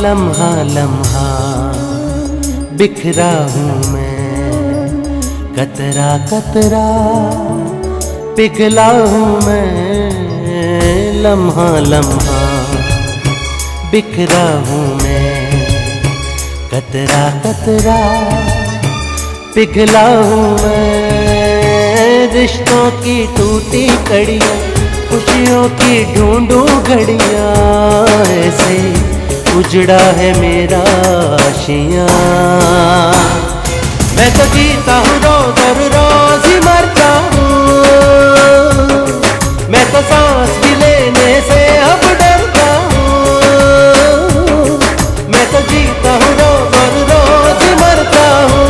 लम्हा लम्हा बिखरा हूँ मैं, कतरा कतरा पिघला हूँ मैं। लम्हा लम्हा बिखरा हूँ मैं, कतरा कतरा पिघला हूँ मैं। रिश्तों की टूटी कड़ियाँ, खुशियों की ढूंढूं घड़ियाँ, ऐसे उजड़ा है मेरा आशियाँ। मैं तो जीता हूँ रोज और रोज ही मरता हूँ, मैं तो सांस भी लेने से अब डरता हूँ। मैं तो जीता हूँ रोज और रोज ही मरता हूँ,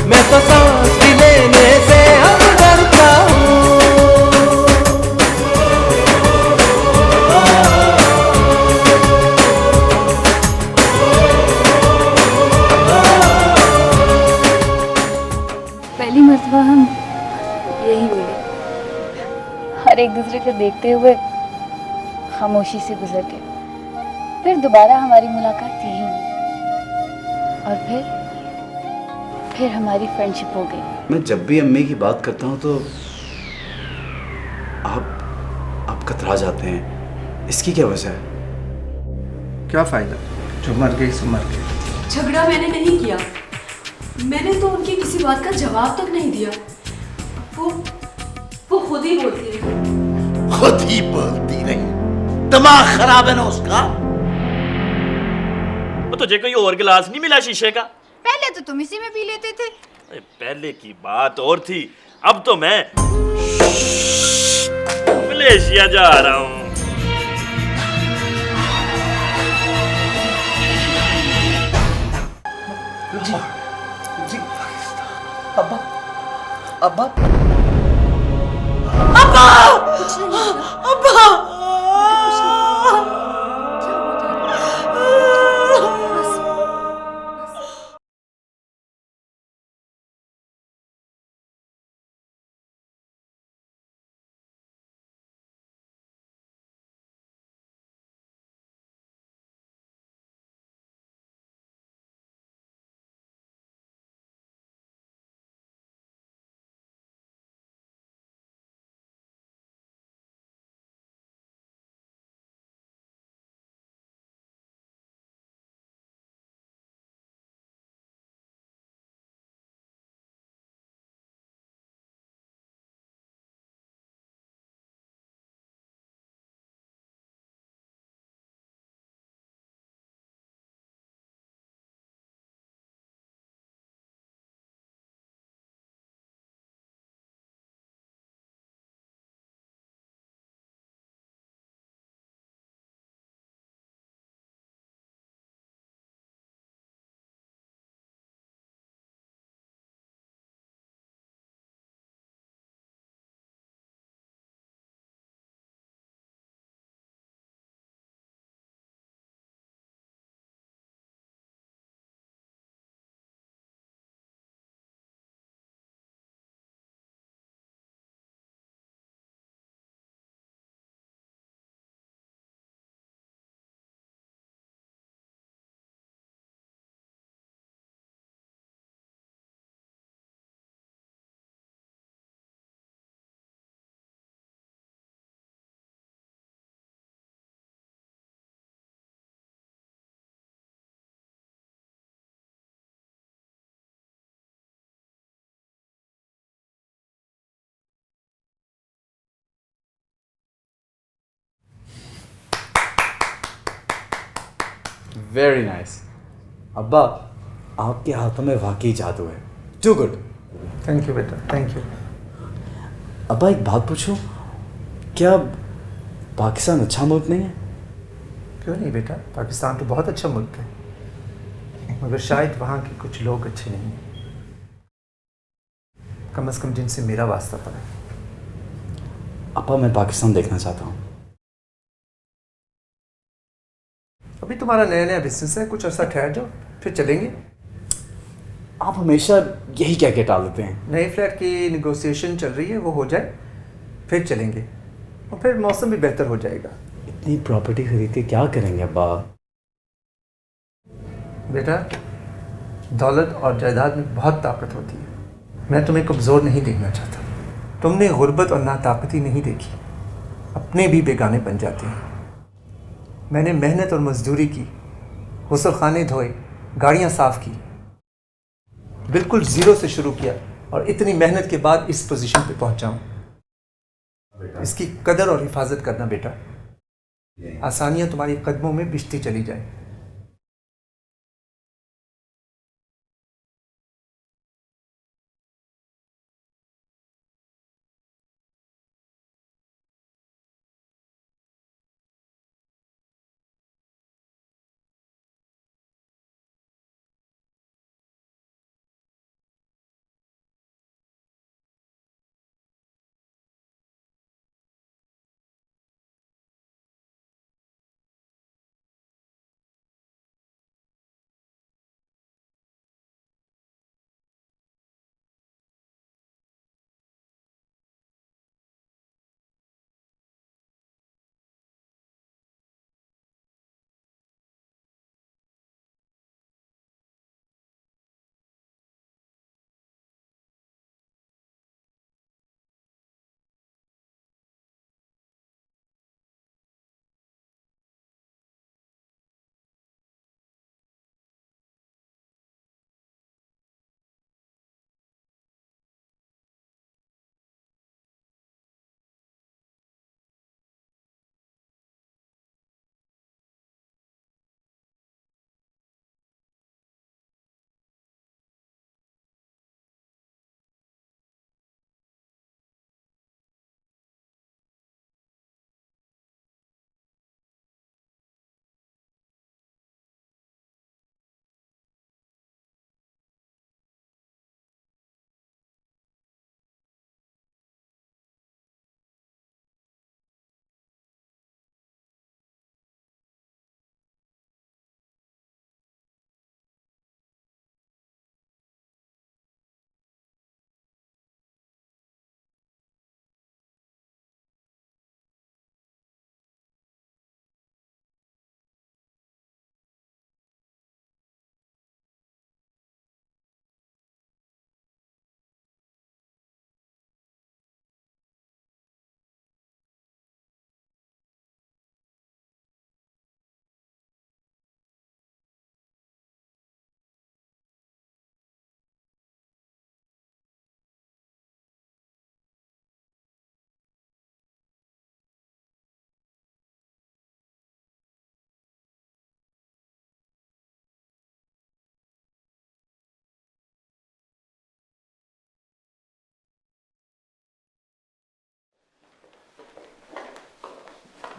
मैं तो सांस भी लेने से अब डरता हूँ। पहली मर्तबा हम यही मिले और एक दूसरे को देखते हुए खामोशी से गुजर गए। फिर दोबारा हमारी मुलाकात यही हुई और फिर हमारी फ्रेंडशिप हो गई। मैं जब भी अम्मी की बात करता हूँ तो आप कतरा जाते हैं। इसकी क्या वजह है? क्या फायदा, जो मर गई सो मर गई। झगड़ा मैंने नहीं किया, मैंने तो उनकी किसी बात का जवाब तक नहीं दिया। वो खुद ही बोलती रही। खुद ही बोलती रही? दिमाग खराब है ना उसका? वो तुझे कोई और गिलास नहीं मिला शीशे का? पहले तो तुम इसी में पी लेते थे। पहले की बात और थी, अब तो मैं मलेशिया जा रहा हूँ। जी अब्बा अब्बा कुछ नहीं अब्बा वेरी नाइस। अब्बा, आपके हाथों में वाकई जादू है। Too good. थैंक यू बेटा, थैंक यू। अब्बा एक बात पूछूं, क्या पाकिस्तान अच्छा मुल्क नहीं है? क्यों नहीं बेटा, पाकिस्तान तो बहुत अच्छा मुल्क है, मगर शायद वहाँ के कुछ लोग अच्छे नहीं हैं, कम से कम जिनसे मेरा वास्ता पड़ा। अब्बा मैं पाकिस्तान देखना चाहता हूँ। अभी तुम्हारा नया नया बिजनेस है, कुछ अर्सा ठहर जाओ फिर चलेंगे। आप हमेशा यही कह के टाल देते हैं। नए फ्लैट की निगोशिएशन चल रही है, वो हो जाए फिर चलेंगे, और फिर मौसम भी बेहतर हो जाएगा। इतनी प्रॉपर्टी खरीद के क्या करेंगे अब्बा? बेटा, दौलत और जायदाद में बहुत ताकत होती है। मैं तुम्हें कमज़ोर नहीं देखना चाहता। तुमने गुर्बत और नाताकती नहीं देखी, अपने भी बेगाने बन जाते हैं। मैंने मेहनत और मजदूरी की, गुस्ल खाने धोए, गाड़ियाँ साफ़ की, बिल्कुल ज़ीरो से शुरू किया, और इतनी मेहनत के बाद इस पोजीशन पे पहुंचा हूं। इसकी कदर और हिफाजत करना बेटा, आसानियां तुम्हारी कदमों में बिछती चली जाए।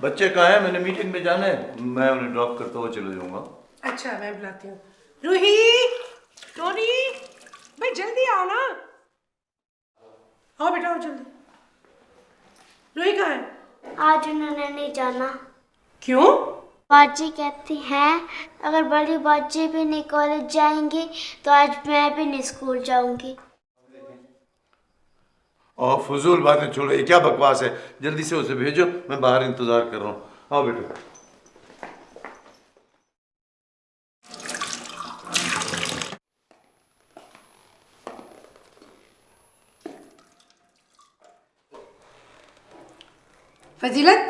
बच्चे कहाँ हैं? मैंने मीटिंग में जाना है, मैं उन्हें ड्रॉप करता हुआ चले जाऊंगा। अच्छा, मैं बुलाती हूँ। रूही, टोनी, भाई जल्दी आओ ना। आओ बेटा, आओ जल्दी। रूही कहाँ है? आज उन्होंने नहीं जाना। क्यों? बाजी कहती हैं अगर बड़ी बाजी भी नहीं कॉलेज जाएंगी तो आज मैं भी नहीं स्कूल जाऊंगी। और फजूल बातें छोड़ो, ये क्या बकवास है? जल्दी से उसे भेजो, मैं बाहर इंतजार कर रहा हूँ। आओ बेटा। फजीलत,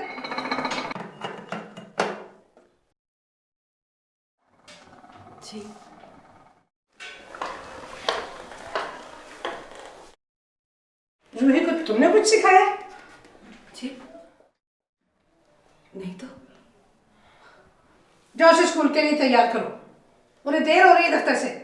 जी रूही को तुमने कुछ सिखाया? जी नहीं तो। जाओ उसे स्कूल के लिए तैयार करो, उन्हें देर हो रही है दफ्तर से।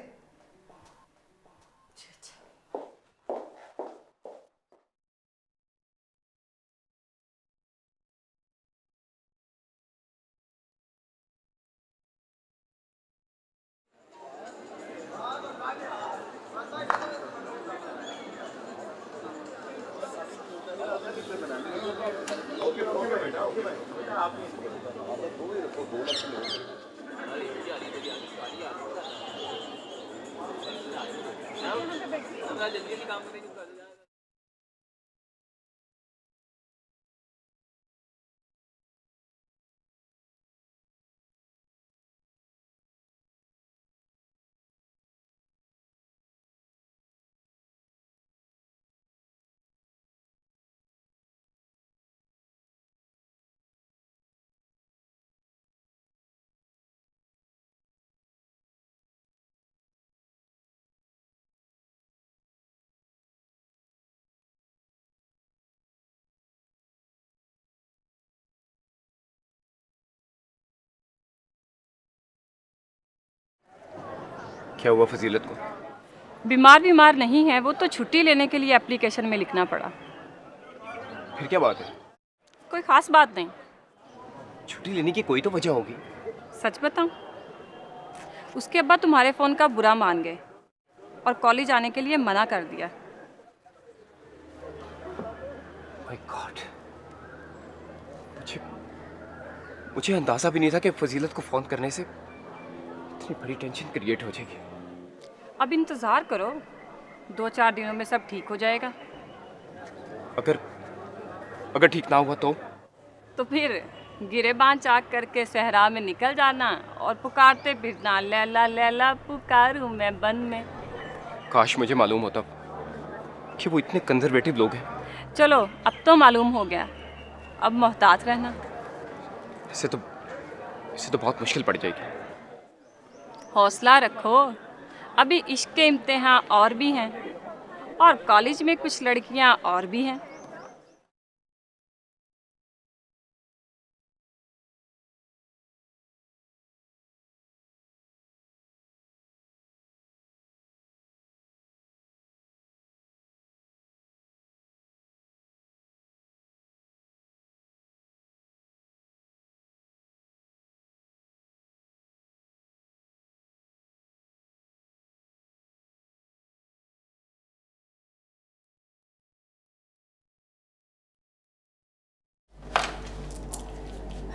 क्या हुआ फजीलत को? बीमार नहीं है वो, तो छुट्टी लेने के लिए एप्लीकेशन में लिखना पड़ा। फिर क्या बात है? कोई ख़ास बात नहीं। छुट्टी लेने की कोई तो वजह होगी। सच बताऊं, उसके अब्बा तुम्हारे फ़ोन का बुरा मान गए और कॉलेज आने के लिए मना कर दिया। माय गॉड, मुझे अंदाज़ा भी नहीं था कि फजीलत को फ़ोन करने से इतनी बड़ी टेंशन क्रिएट हो जाएगी। अब इंतज़ार करो, 2-4 दिनों में सब ठीक हो जाएगा। अगर ठीक ना हुआ तो फिर गिरेबान चाक करके सहरा में निकल जाना और पुकारते फिरना, लैला लैला पुकारूं मैं बन में। काश मुझे मालूम होता कि वो इतने कंजर्वेटिव लोग हैं। चलो अब तो मालूम हो गया, अब मोहतात रहना। इससे तो बहुत मुश्किल पड़ जाएगी। हौसला रखो, अभी इश्क के इम्तिहान और भी हैं और कॉलेज में कुछ लड़कियां और भी हैं।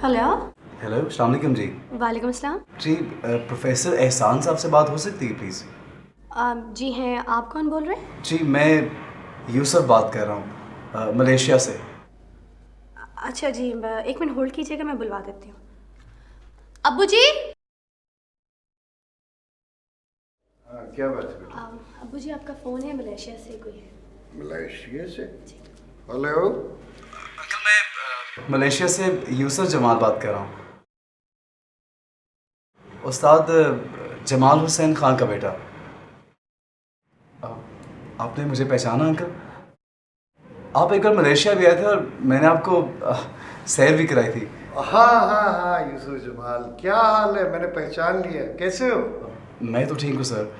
हेलो। हेलो, अस्सलाम वालेकुम जी। वालेकुम अस्सलाम। जी, प्रोफेसर एहसान साहब से बात हो सकती है प्लीज़? जी हैं, आप कौन बोल रहे हैं? जी, मैं यूसुफ बात कर रहा हूँ, मलेशिया से। अच्छा जी, 1 मिनट होल्ड कीजिएगा, मैं बुलवा देती हूँ। अब्बू जी। क्या बात है बेटा? अब्बू जी, आपका फ़ोन है, मलेशिया से कोई है। मलेशिया से? हेलो। मलेशिया से यूसुफ जमाल बात कर रहा हूँ, उस्ताद जमाल हुसैन खान का बेटा। आपने मुझे पहचाना अंकल? आप एक बार मलेशिया भी आए थे और मैंने आपको सैर भी कराई थी। हाँ, यूसुफ जमाल, क्या हाल है? मैंने पहचान लिया। कैसे हो? मैं तो ठीक हूँ सर।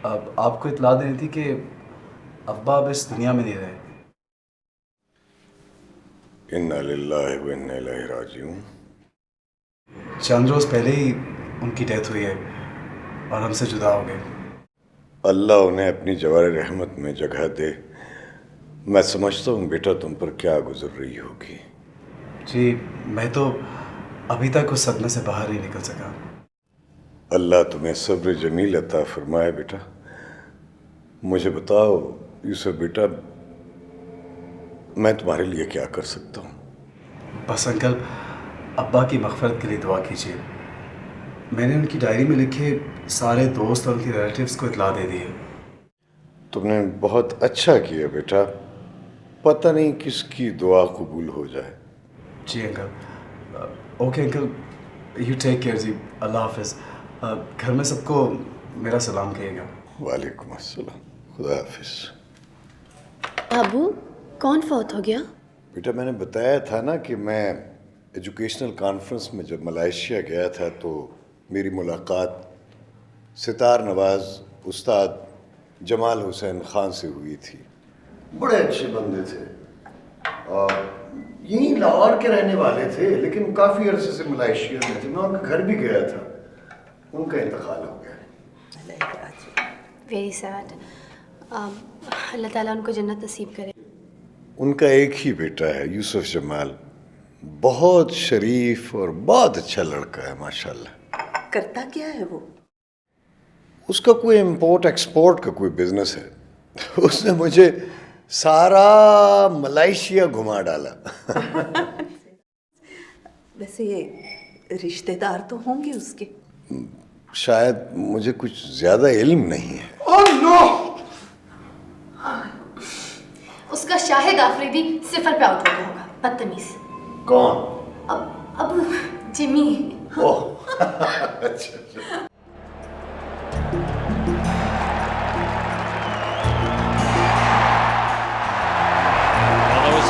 अब आपको इतला देनी थी कि अब्बा अब इस दुनिया में नहीं रहे। इन्ना लिल्लाहि व इन्ना इलैहि राजिऊन। चंद रोज़ पहले ही उनकी डेथ हुई है और हमसे जुदा हो गए। अल्लाह उन्हें अपनी जवार रहमत में जगह दे। मैं समझता हूँ बेटा तुम पर क्या गुजर रही होगी। जी, मैं तो अभी तक उस सदमे से बाहर नहीं निकल सका। अल्लाह तुम्हें सब्र जमील अता फरमाए बेटा। मुझे बताओ यूसुफ बेटा, मैं तुम्हारे लिए क्या कर सकता हूँ? बस अंकल, अब्बा की मग़फ़िरत के लिए दुआ कीजिए। मैंने उनकी डायरी में लिखे सारे दोस्त और उनके रिलेटिव्स को इतला दे दी है। तुमने बहुत अच्छा किया बेटा। पता नहीं किसकी दुआ कबूल हो जाए। जी uncle. Okay uncle, you take care जी। अल्लाह हाफ़िज़। घर में सबको मेरा सलाम कहिएगा। वालेकुम अस्सलाम, खुदा हाफिज़। अबू, कौन फौत हो गया? बेटा मैंने बताया था ना कि मैं एजुकेशनल कॉन्फ्रेंस में जब मलेशिया गया था तो मेरी मुलाकात सितार नवाज उस्ताद जमाल हुसैन खान से हुई थी। बड़े अच्छे बंदे थे और यहीं लाहौर के रहने वाले थे, लेकिन काफ़ी अरसे से मलेशिया में थे। मैं उनके घर भी गया था, उनका इंतकाल हो गया। Very sad. अल्लाह ताला उनको जन्नत नसीब करे। उनका एक ही बेटा है यूसुफ जमाल, बहुत शरीफ और बहुत अच्छा लड़का है माशाल्लाह। करता क्या है वो? उसका कोई इम्पोर्ट एक्सपोर्ट का कोई बिजनेस है। उसने मुझे सारा मलेशिया घुमा डाला। वैसे ये रिश्तेदार तो होंगे उसके। शायद मुझे कुछ ज्यादा इल्म नहीं है। Oh no! उसका शाहिद आफरीदी सिफर पे आउट हो गया होगा। बदतमीज। कौन? अब जिमी। ओह अच्छा।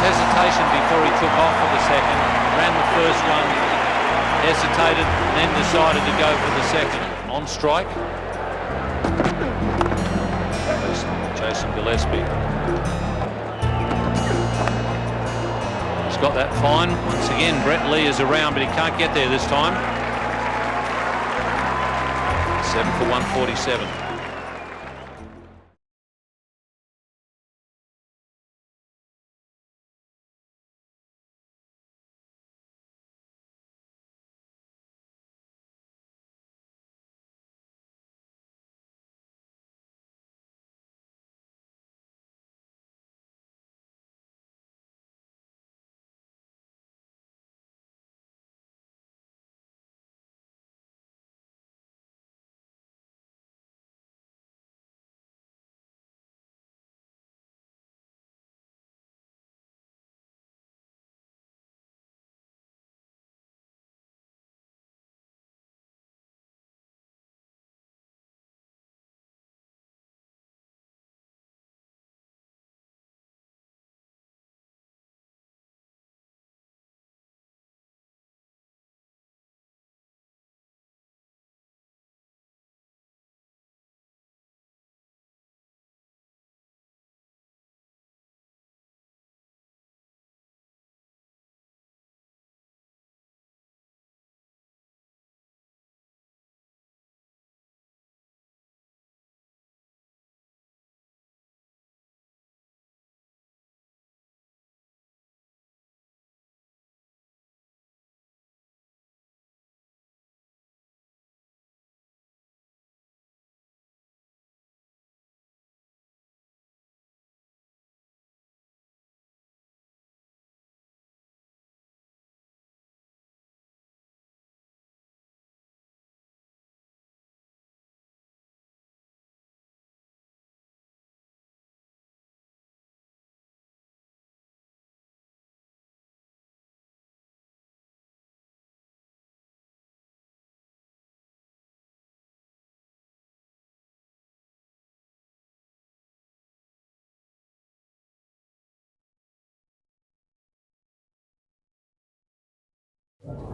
Hesitation before he took off for the second, ran the first one, hesitated and then decided to go for the second. On strike, Jason Gillespie. He's got that fine. Once again, Brett Lee is around, but he can't get there this time. 7 for 147.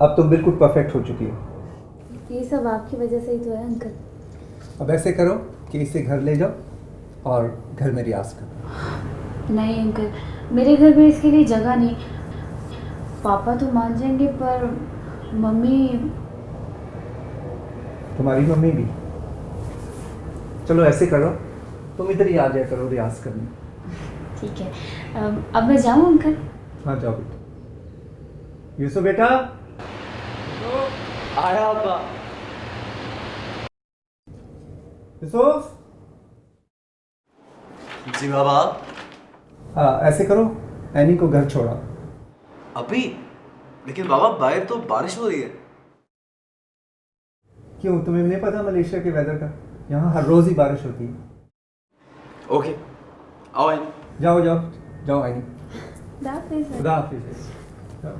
अब तुम बिल्कुल perfect हो चुकी हो। ये सब आपकी वजह से ही तो है अंकल। अब ऐसे करो कि इसे घर ले जाओ और घर में रियाज करो। नहीं अंकल, मेरे घर में इसके लिए जगह नहीं। पापा तो मान जाएंगे पर मम्मी। तुम्हारी मम्मी भी। चलो ऐसे करो, तुम इधर ही आ जाया करो रियाज करने। ठीक है, अब मैं जाऊँ अंकल? हाँ जाओ बेटा। यूसुफ बेटा आया अब्बा। यूसुफ। जी बाबा। हाँ ऐसे करो, एनी को घर छोड़ा। अभी? लेकिन बाबा बाहर तो बारिश हो रही है। क्यों, तुम्हें नहीं पता मलेशिया के वेदर का? यहाँ हर रोज ही बारिश होती है। ओके, आओ एनी। जाओ जाओ जाओ एनी। खुदा हाफिज़। जाओ।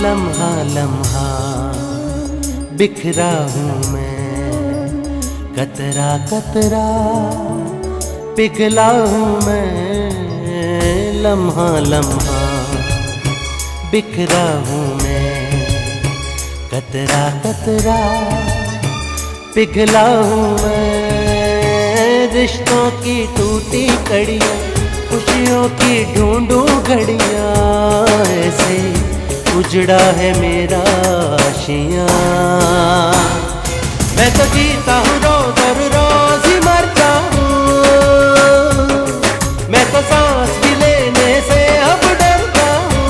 लम्हा लम्हा बिखरा हूँ मैं, कतरा कतरा पिघला हूँ मैं। लम्हा लम्हा बिखरा हूँ मैं, कतरा कतरा पिघला हूँ मैं। रिश्तों की टूटी कड़ियाँ खुशियों की ढूंढूं घड़ियां, ऐसे उजड़ा है मेरा आशियां। मैं तो जीता हूँ रोज और रोज ही मरता हूँ, मैं तो सांस भी लेने से अब डरता हूँ।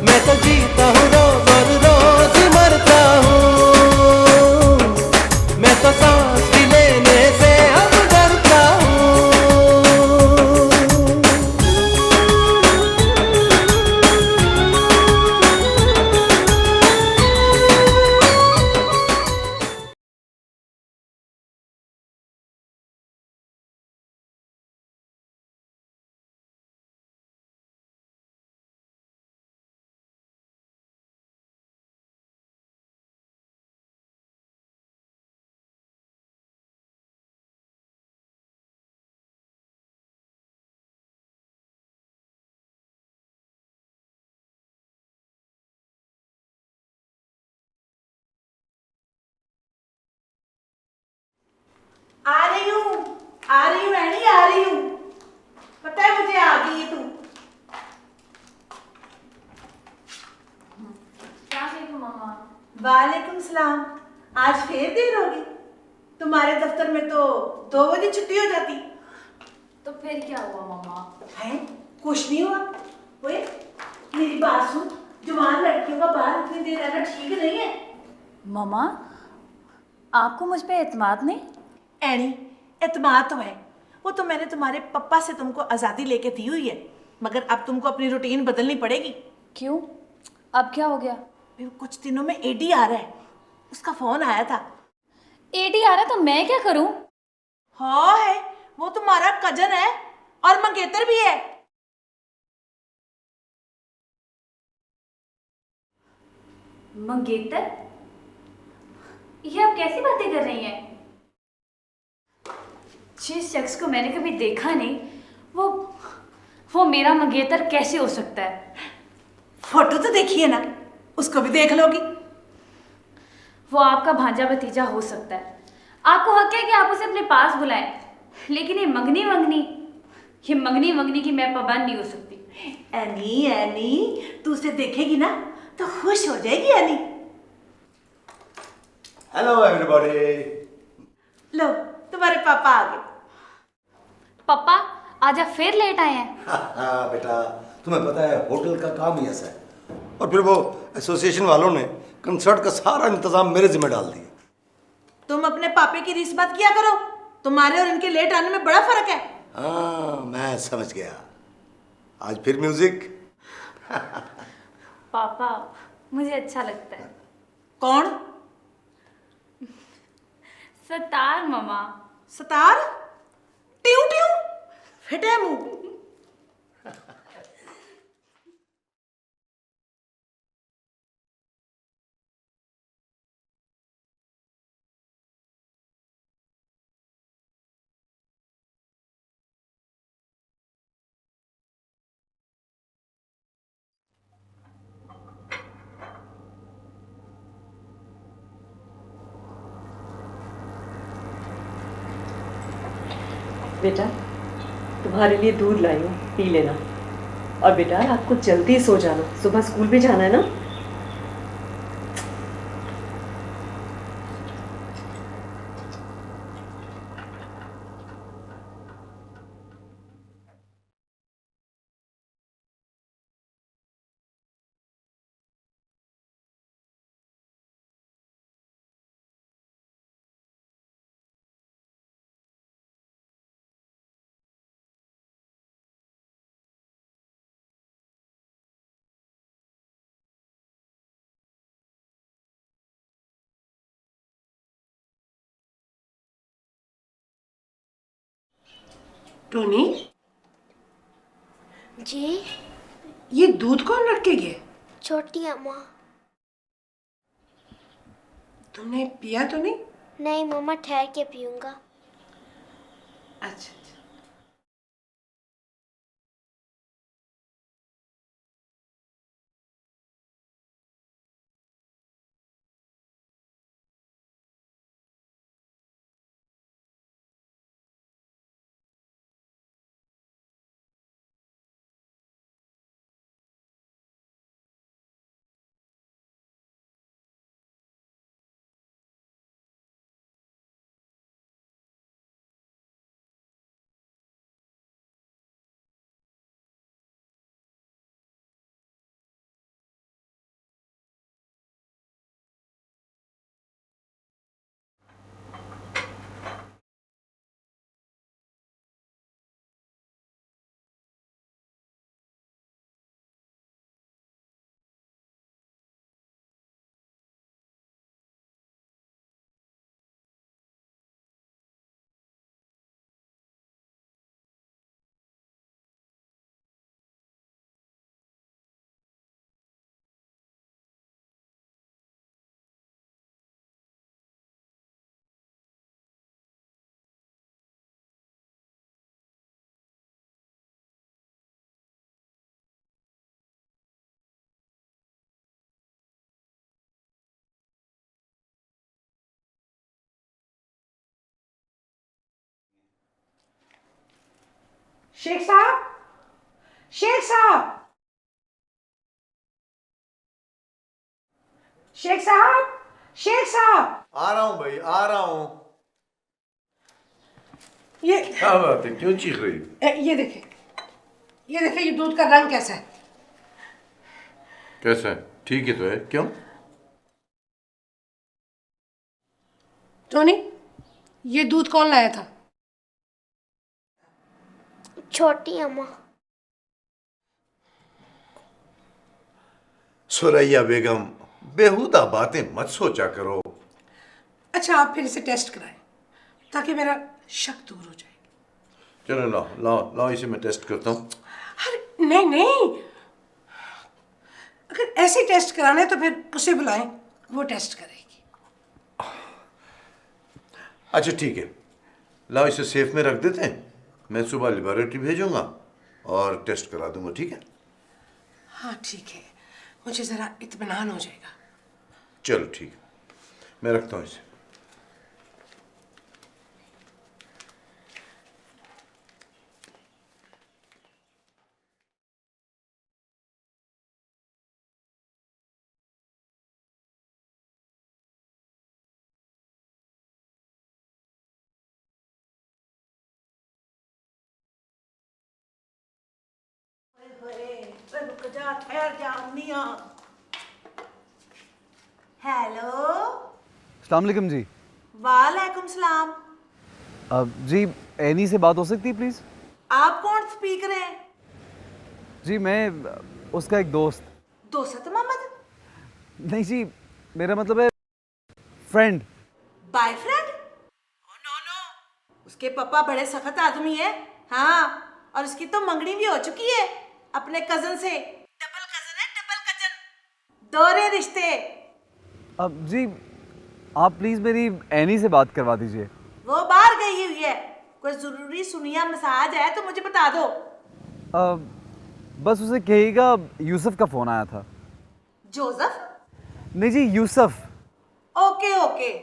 मैं तो जीता हूँ रोज और रोज ही मरता हूँ, मैं तो सांस भी लेने से अब डरता हूँ। आ रही हूँ एनी, आ रही हूँ। पता है मुझे आ गई है तू। मम्मा। वालेकुम सलाम। आज फिर देर होगी? तुम्हारे दफ्तर में तो 2 बजे छुट्टी हो जाती। तो फिर क्या हुआ मम्मा? है कुछ नहीं हुआ। ओए मेरी बात सुन, जवान लड़कियों का बाहर इतनी देर रहना ठीक नहीं है। मम्मा, आपको मुझ पे एतमाद नहीं? एनी, एतमाद तो है। वो तो मैंने तुम्हारे पप्पा से तुमको आज़ादी लेके दी हुई है, मगर अब तुमको अपनी रूटीन बदलनी पड़ेगी। क्यों? अब क्या हो गया? कुछ दिनों में एडी आ रहा है, उसका फोन आया था। एडी आ रहा है तो मैं क्या करूं? हाँ है, वो तुम्हारा कजन है और मंगेतर भी है। मंगेतर? ये आप कैसी बातें कर रही हैं? जिस शख्स को मैंने कभी देखा नहीं, वो मेरा मंगेतर कैसे हो सकता है? फोटो तो देखिए ना, उसको भी देख लोगी। वो आपका भांजा भतीजा हो सकता है, आपको हक है कि आप उसे अपने पास बुलाएं, लेकिन ये मंगनी मंगनी की मैं पाबंद नहीं हो सकती। एनी एनी, तू उसे देखेगी ना तो खुश हो जाएगी एनी। Hello everybody. लो तुम्हारे पापा आ गए। पापा आज आप फिर लेट आए हैं? हाँ बेटा, तुम्हें पता है होटल का काम ही ऐसा है, और फिर वो एसोसिएशन वालों ने कंसर्ट का सारा इंतजाम मेरे जिम्मे डाल दिया। तुम अपने पापे की रीस बात किया करो, तुम्हारे और इनके लेट आने में बड़ा फर्क है। हाँ मैं समझ गया। आज फिर म्यूजिक। पापा मुझे अच्छा लगता है। कौन? सतार मामा। सतार? ट्यू ट्यू फिटे मुंह। बेटा तुम्हारे लिए दूध लाई हूँ, पी लेना। और बेटा रात को जल्दी सो जाना, सुबह स्कूल भी जाना है ना। टोनी जी? ये दूध कौन रख के गया? छोटी अम्मा। तुमने पिया तो नहीं? नहीं मम्मा, ठहर के पीऊंगा। अच्छा। शेख साहब, शेख साहब, शेख साहब, शेख साहब। आ रहा हूँ भाई, आ रहा हूँ। ये क्या बात है, क्यों चीख रही? ये देखिए, ये देखिए, ये दूध का रंग कैसा है? कैसा है? ठीक ही तो है, क्यों? टोनी, ये दूध कौन लाया था? छोटी अम्मा। सुरैया बेगम, बेहुदा बातें मत सोचा करो। अच्छा, आप फिर इसे टेस्ट कराएं ताकि मेरा शक दूर हो जाए। चलो लाओ लाओ लाओ, इसे मैं टेस्ट करता हूँ। अरे नहीं नहीं, अगर ऐसे टेस्ट कराना है तो फिर उसे बुलाएं, वो टेस्ट करेगी। अच्छा ठीक है, लाओ इसे सेफ में रख देते हैं। मैं सुबह लेबोरेटरी भेजूंगा और टेस्ट करा दूंगा, ठीक है? हाँ ठीक है, मुझे जरा इत्मीनान हो जाएगा। चलो ठीक है, मैं रखता हूँ इसे। रुक जा, ठहर जा, अम्मिया। हेलो। अस्सलाम वालेकुम जी। वालेकुम सलाम। जी एनी से बात हो सकती है प्लीज़? आप कौन स्पीकर हैं? जी मैं उसका एक दोस्त। दोस्त मोहम्मद? नहीं जी, मेरा मतलब है फ्रेंड। बॉयफ्रेंड? नो नो, उसके पापा बड़े सख्त आदमी है। हाँ, और उसकी तो मंगनी भी हो चुकी है अपने कजन से। डबल कजन है, डबल कजन, दोहरे रिश्ते। अब जी आप प्लीज़ मेरी एनी से बात करवा दीजिए। वो बाहर गई हुई है, कोई जरूरी सुनिया मसाज है तो मुझे बता दो। बस उसे कहिएगा यूसुफ का फ़ोन आया था। जोसेफ? नहीं जी, यूसुफ। Okay okay.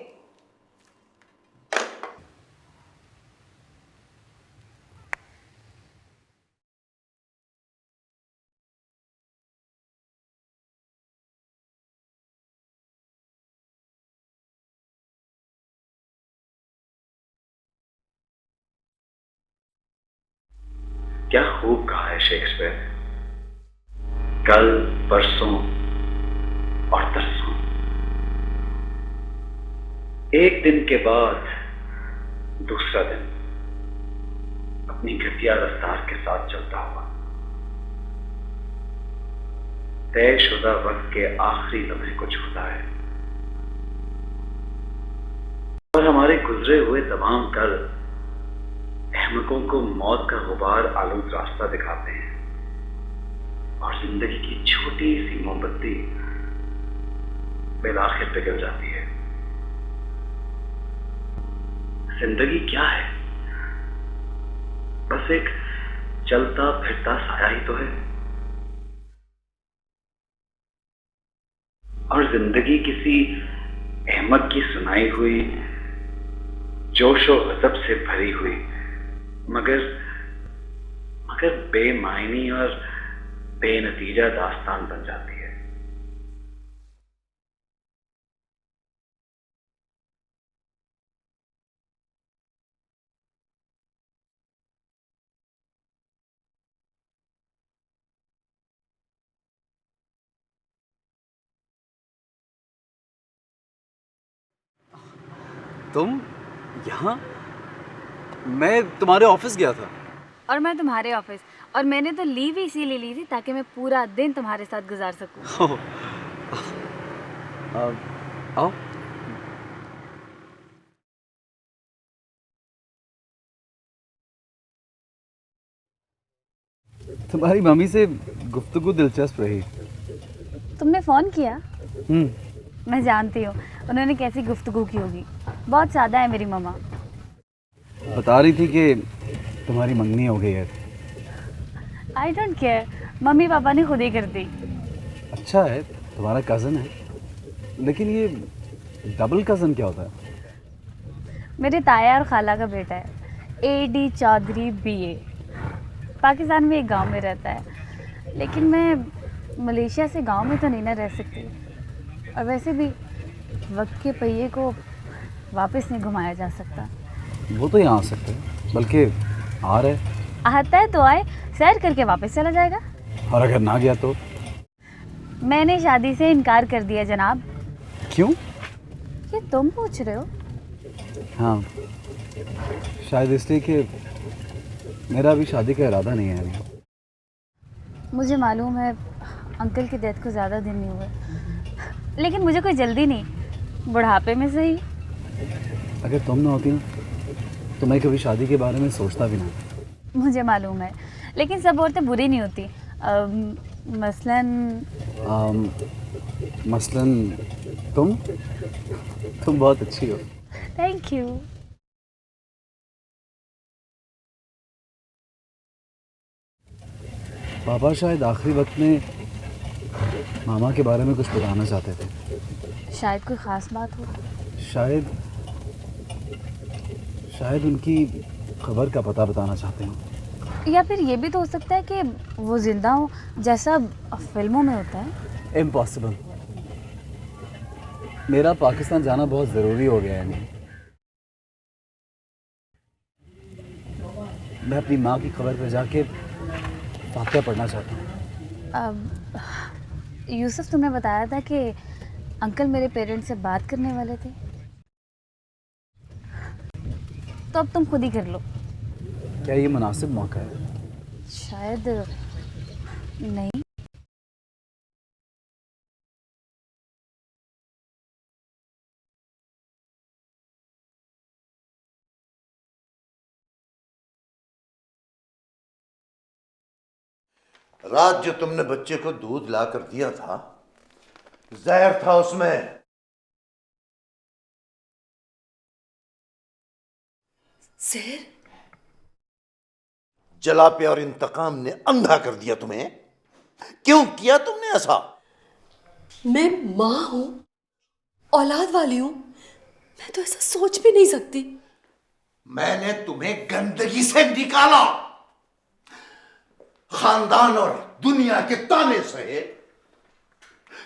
क्या खूब कहा है शेक्सपियर, कल परसों और तरसों, एक दिन के बाद दूसरा दिन अपनी घटिया रफ्तार के साथ चलता हुआ तयशुदा वक्त के आखिरी लम्हे को छूता है और हमारे गुजरे हुए तमाम कल अहमकों को मौत का गुबार आलूद रास्ता दिखाते हैं और जिंदगी की छोटी सी मोमबत्ती बिलाखिर पिघल जाती है। जिंदगी क्या है? बस एक चलता फिरता साया ही तो है। और जिंदगी किसी अहमक की सुनाई हुई जोशो गजब से भरी हुई मगर बेमायनी और बेनतीजा दास्तान बन जाती है। तुम यहाँ? मैं तुम्हारे ऑफिस गया था। और मैं तुम्हारे ऑफिस, और मैंने तो लीव ही इसीलिए ली थी ताकि मैं पूरा दिन तुम्हारे साथ गुजार सकूं। आओ। तुम्हारी मम्मी से गुफ्तगू दिलचस्प रही। तुमने फ़ोन किया? मैं जानती हूँ उन्होंने कैसी गुफ्तगू की होगी। बहुत सादा है मेरी मम्मा। बता रही थी कि तुम्हारी मंगनी हो गई है। I don't care, mummy papa ने खुद ही कर दी। अच्छा है, तुम्हारा कज़न है, लेकिन ये डबल कज़न क्या होता है? मेरे ताया और खाला का बेटा है, AD चौधरी BA। पाकिस्तान में एक गांव में रहता है, लेकिन मैं मलेशिया से गांव में तो नहीं ना रह सकती। और वैसे भी वक्त के पहिए को वापस नहीं घुमाया जा सकता। वो तो यहाँ आ सकते हैं, बल्कि आ रहे। आता है तो आए, सैर करके वापस चला जाएगा। और अगर ना गया तो? मैंने शादी से इनकार कर दिया जनाब। क्यों? ये तुम पूछ रहे हो? हाँ, शायद इसलिए कि मेरा अभी शादी का इरादा नहीं है। मुझे मालूम है अंकल की डेथ को ज़्यादा दिन नहीं हुए, लेकिन मुझे कोई जल्दी नहीं, बुढ़ापे में सही। अगर तुम ना होती ना तो मैं कभी शादी के बारे में सोचता भी ना। मुझे मालूम है, लेकिन सब औरतें बुरी नहीं होती। मसलन तुम बहुत अच्छी हो। Thank you. पापा शायद आखिरी वक्त में मामा के बारे में कुछ बताना चाहते थे। शायद कोई ख़ास बात हो। शायद उनकी खबर का पता बताना चाहते हैं, या फिर ये भी तो हो सकता है कि वो जिंदा हो, जैसा फिल्मों में होता है। इम्पॉसिबल। मेरा पाकिस्तान जाना बहुत ज़रूरी हो गया है। मैं अपनी माँ की खबर पर जाके वाक़या पढ़ना चाहता हूँ। यूसुफ, तुमने बताया था कि अंकल मेरे पेरेंट्स से बात करने वाले थे, तो अब तुम खुद ही कर लो। क्या ये मुनासिब मौका है? शायद नहीं। रात जो तुमने बच्चे को दूध ला कर दिया था, जहर था उसमें। जहर? जला पे और इंतकाम ने अंधा कर दिया तुम्हें। क्यों किया तुमने ऐसा? मैं मां हूं, औलाद वाली हूं, मैं तो ऐसा सोच भी नहीं सकती। मैंने तुम्हें गंदगी से निकाला, खानदान और दुनिया के ताने सहे,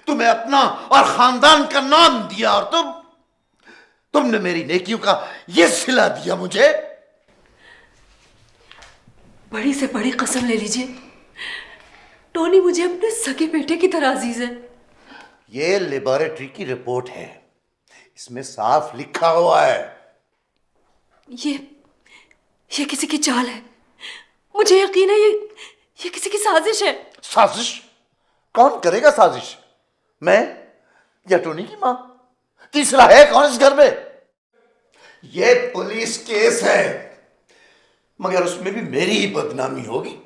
तुम्हें अपना और खानदान का नाम दिया, और तुमने मेरी नेकियों का यह सिला दिया मुझे। बड़ी से बड़ी कसम ले लीजिए, टोनी मुझे अपने सगे बेटे की तरह अजीज है। यह लेबोरेटरी की रिपोर्ट है, इसमें साफ लिखा हुआ है। ये किसी की चाल है, मुझे यकीन है ये किसी की साजिश है। साजिश? कौन करेगा साजिश? मैं या टोनी की मां? तीसरा है कौन इस घर में? यह पुलिस केस है, मगर उसमें भी मेरी ही बदनामी होगी।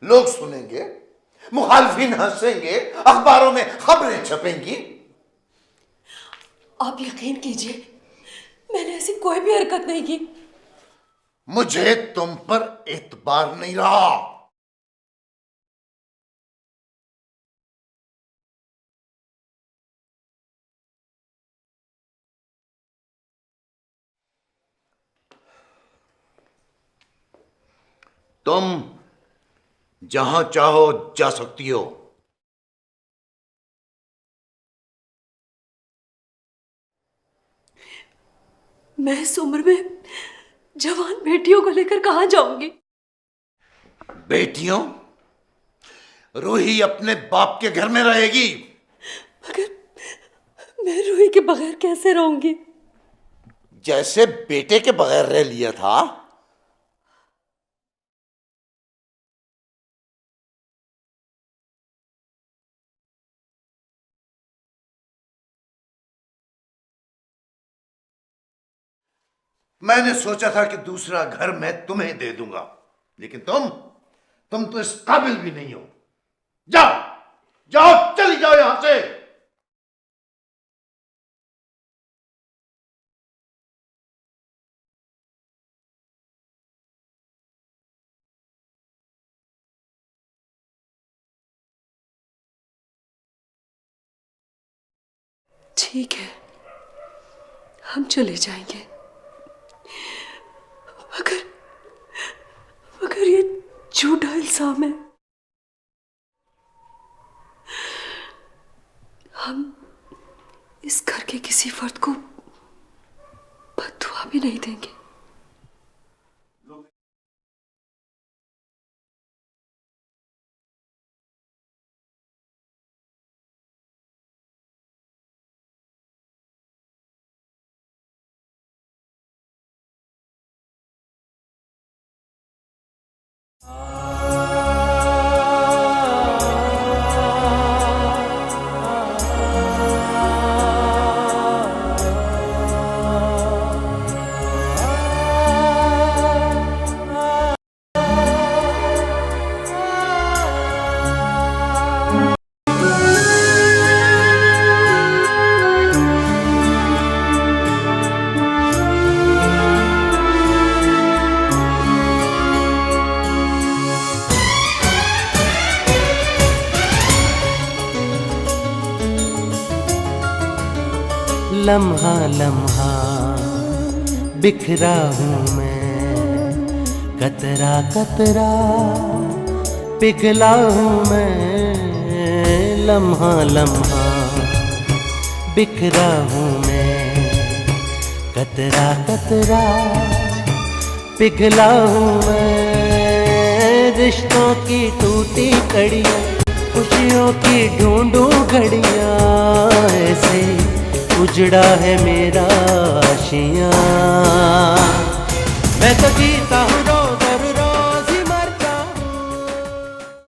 लोग सुनेंगे, मुखालफिन हंसेंगे, अखबारों में खबरें छपेंगी। आप यकीन कीजिए, मैंने ऐसी कोई भी हरकत नहीं की। मुझे तुम पर एतबार नहीं रहा। तुम जहां चाहो जा सकती हो। मैं इस उम्र में जवान बेटियों को लेकर कहां जाऊंगी? बेटियों? रूही अपने बाप के घर में रहेगी। मगर मैं रूही के बगैर कैसे रहूंगी? जैसे बेटे के बगैर रह लिया था। मैंने सोचा था कि दूसरा घर मैं तुम्हें दे दूंगा, लेकिन तुम तो इस काबिल भी नहीं हो। जाओ जाओ, चली जाओ यहां से। ठीक है, हम चले जाएंगे, मगर ये झूठा इल्जाम है। हम इस घर के किसी फर्द को बद्दुआ भी नहीं देंगे। लम्हा लम्हा बिखरा हूँ मैं, कतरा कतरा पिघला हूँ मैं। लम्हा लम्हा बिखरा हूँ मैं, कतरा कतरा पिघला हूँ मैं। रिश्तों की टूटी कड़ियाँ, खुशियों की ढूंढूं घड़ियाँ, ऐसे उजड़ा है मेरा आशियाँ। मैं तो जीता हूँ